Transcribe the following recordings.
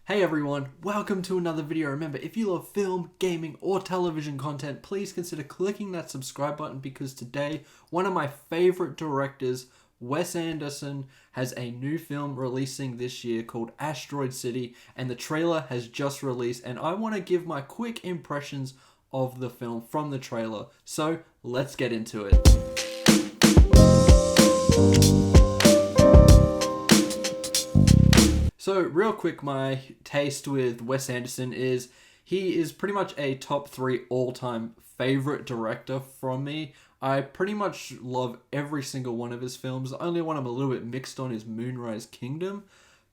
Hey everyone, welcome to another video. Remember, if you love film, gaming, or television content, please consider clicking that subscribe button because today, one of my favorite directors, Wes Anderson, has a new film releasing this year called Asteroid City, and the trailer has just released, and I want to give my quick impressions of the film from the trailer. So, let's get into it. So real quick, my taste with Wes Anderson is he is pretty much a top 3 all-time favorite director from me. I pretty much love every single one of his films. The only one I'm a little bit mixed on is Moonrise Kingdom,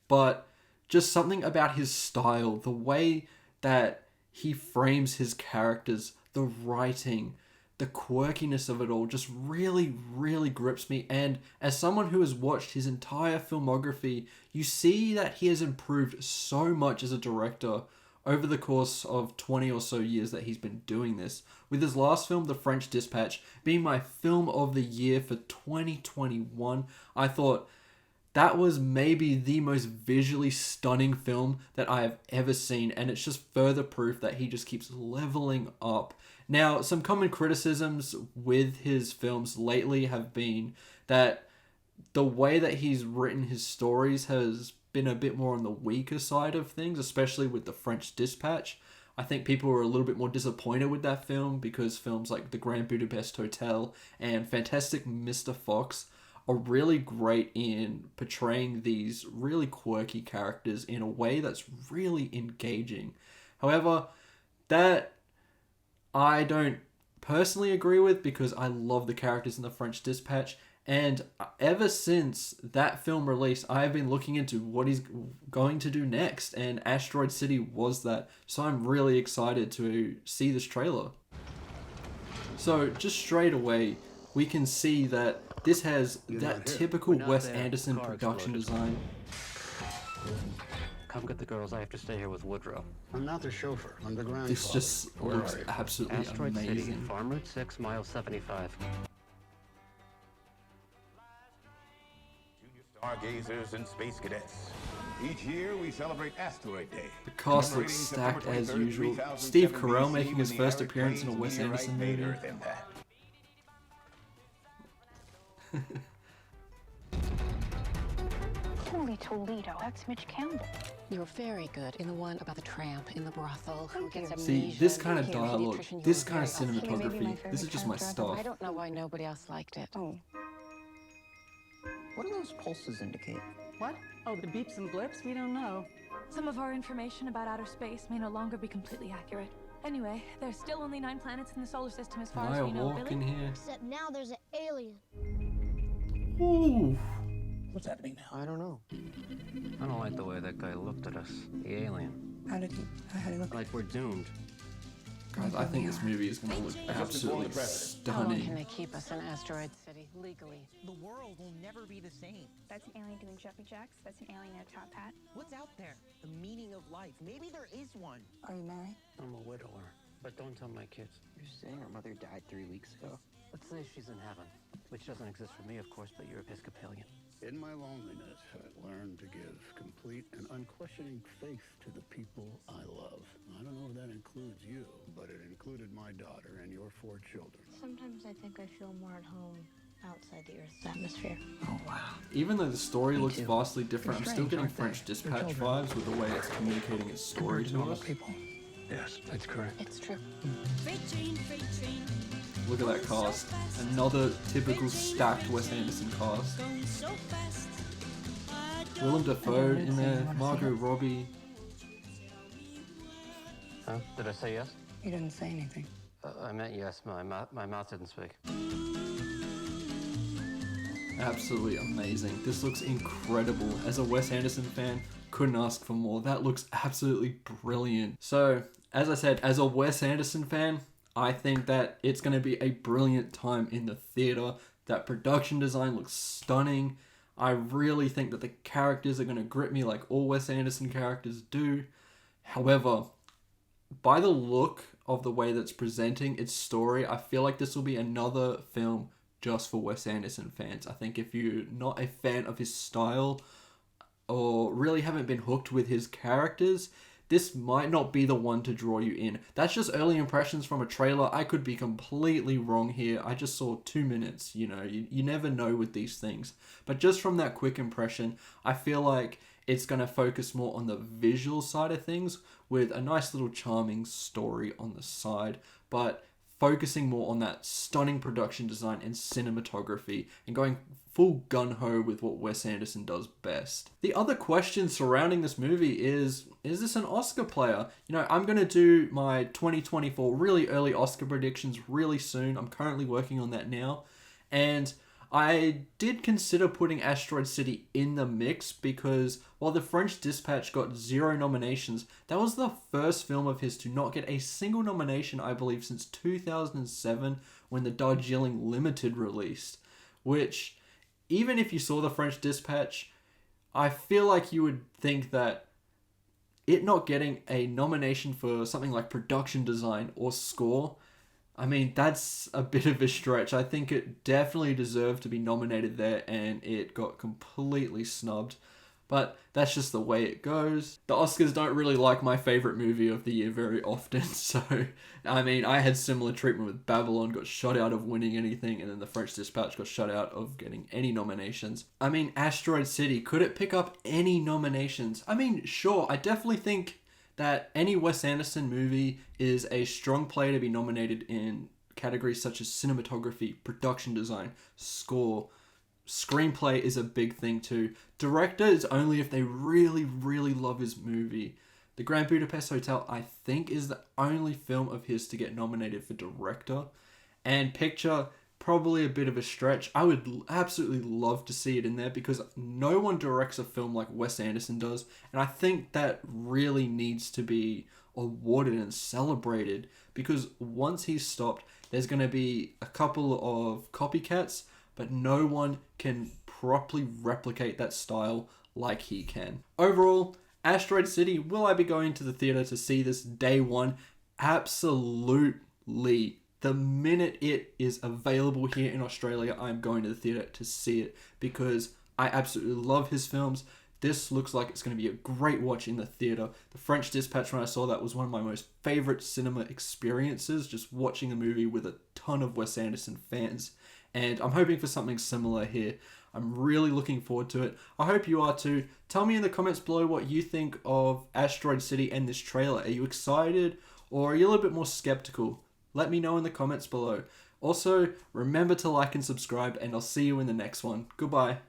but just something about his style, the way that he frames his characters, the writing, the quirkiness of it all just really grips me. And as someone who has watched his entire filmography, you see that he has improved so much as a director over the course of 20 or so years that he's been doing this. With his last film, The French Dispatch, being my film of the year for 2021, I thought that was maybe the most visually stunning film that I have ever seen, and it's just further proof that he just keeps leveling up. Now, some common criticisms with his films lately have been that the way that he's written his stories has been a bit more on the weaker side of things, especially with The French Dispatch. I think people were a little bit more disappointed with that film because films like The Grand Budapest Hotel and Fantastic Mr. Fox are really great in portraying these really quirky characters in a way that's really engaging. However, that I don't personally agree with because I love the characters in The French Dispatch, and ever since that film released, I have been looking into what he's going to do next, and Asteroid City was that, so I'm really excited to see this trailer. So just straight away, we can see that this has that typical Wes Anderson production design. Come get the girls. I have to stay here with Woodrow. I'm not their chauffeur. I'm the grandfather. This just looks absolutely Asteroid amazing. City, Farm Route 6, mile 75. Junior stargazers and space cadets. Each year we celebrate Asteroid Day. The cast looks stacked as usual. Steve Carell making his first appearance in a Wes Anderson movie. Holy Toledo, that's Mitch Campbell. You're very good in the one about the tramp in the brothel who gets amnesia. See, this kind of dialogue, this kind of cinematography, this is just my stuff. I don't know why nobody else liked it. Oh. What do those pulses indicate? What? Oh, the beeps and blips? We don't know. Some of our information about outer space may no longer be completely accurate. Anyway, there's still only 9 planets in the solar system as far as we know, walking here. Except now there's an alien. Ooh. What's happening now? I don't know. I don't like the way that guy looked at us. The alien. How did he look? Like we're doomed. Guys, I think this movie is going to look absolutely How long can stunning. they keep us in Asteroid City legally? The world will never be the same. That's an alien doing jumpy jacks. That's an alien in a top hat. What's out there? The meaning of life. Maybe there is one. Are you married? I'm a widower. But don't tell my kids. You're saying her mother died 3 weeks ago? Let's say she's in heaven. Which doesn't exist for me, of course, but you're Episcopalian. In my loneliness, I learned to give complete and unquestioning faith to the people I love. I don't know if that includes you, but it included my daughter and your 4 children. Sometimes I think I feel more at home outside the Earth's atmosphere. Oh, wow. Even though the story looks too. vastly different, I'm They're still strange, getting aren't they? French They're Dispatch children. vibes with the way it's communicating its story to Normal us. people. Yes, that's correct. It's true. Look at that cast. Another typical stacked Wes Anderson cast. Willem Dafoe in there, Margot Robbie. Huh? Did I say yes? He didn't say anything. I meant yes. My mouth didn't speak. Absolutely amazing. This looks incredible. As a Wes Anderson fan, couldn't ask for more. That looks absolutely brilliant. So, as I said, as a Wes Anderson fan, I think that it's going to be a brilliant time in the theater. That production design looks stunning. I really think that the characters are going to grip me like all Wes Anderson characters do. However, by the look of the way that's presenting its story, I feel like this will be another film just for Wes Anderson fans. I think if you're not a fan of his style, or really haven't been hooked with his characters, this might not be the one to draw you in. That's just early impressions from a trailer. I could be completely wrong here. I just saw 2 minutes, you never know with these things. But just from that quick impression, I feel like it's going to focus more on the visual side of things with a nice little charming story on the side, but focusing more on that stunning production design and cinematography and going full gung-ho with what Wes Anderson does best. The other question surrounding this movie is this an Oscar player? I'm going to do my 2024 really early Oscar predictions really soon. I'm currently working on that now. And I did consider putting Asteroid City in the mix because while The French Dispatch got 0 nominations, that was the first film of his to not get a single nomination, I believe, since 2007 when the Darjeeling Limited released. Which, even if you saw The French Dispatch, I feel like you would think that it not getting a nomination for something like production design or score, I mean, that's a bit of a stretch. I think it definitely deserved to be nominated there, and it got completely snubbed. But that's just the way it goes. The Oscars don't really like my favorite movie of the year very often, so, I mean, I had similar treatment with Babylon, got shut out of winning anything, and then The French Dispatch got shut out of getting any nominations. I mean, Asteroid City, could it pick up any nominations? I mean, sure, I definitely think that any Wes Anderson movie is a strong play to be nominated in categories such as cinematography, production design, score. Screenplay is a big thing too. Director is only if they really, really love his movie. The Grand Budapest Hotel, I think, is the only film of his to get nominated for director. And picture, probably a bit of a stretch. I would absolutely love to see it in there because no one directs a film like Wes Anderson does. And I think that really needs to be awarded and celebrated because once he's stopped, there's going to be a couple of copycats, but no one can properly replicate that style like he can. Overall, Asteroid City, will I be going to the theater to see this day one? Absolutely. The minute it is available here in Australia, I'm going to the theater to see it because I absolutely love his films. This looks like it's going to be a great watch in the theater. The French Dispatch, when I saw that, was one of my most favorite cinema experiences, just watching a movie with a ton of Wes Anderson fans. And I'm hoping for something similar here. I'm really looking forward to it. I hope you are too. Tell me in the comments below what you think of Asteroid City and this trailer. Are you excited or are you a little bit more skeptical? Let me know in the comments below. Also, remember to like and subscribe, and I'll see you in the next one. Goodbye.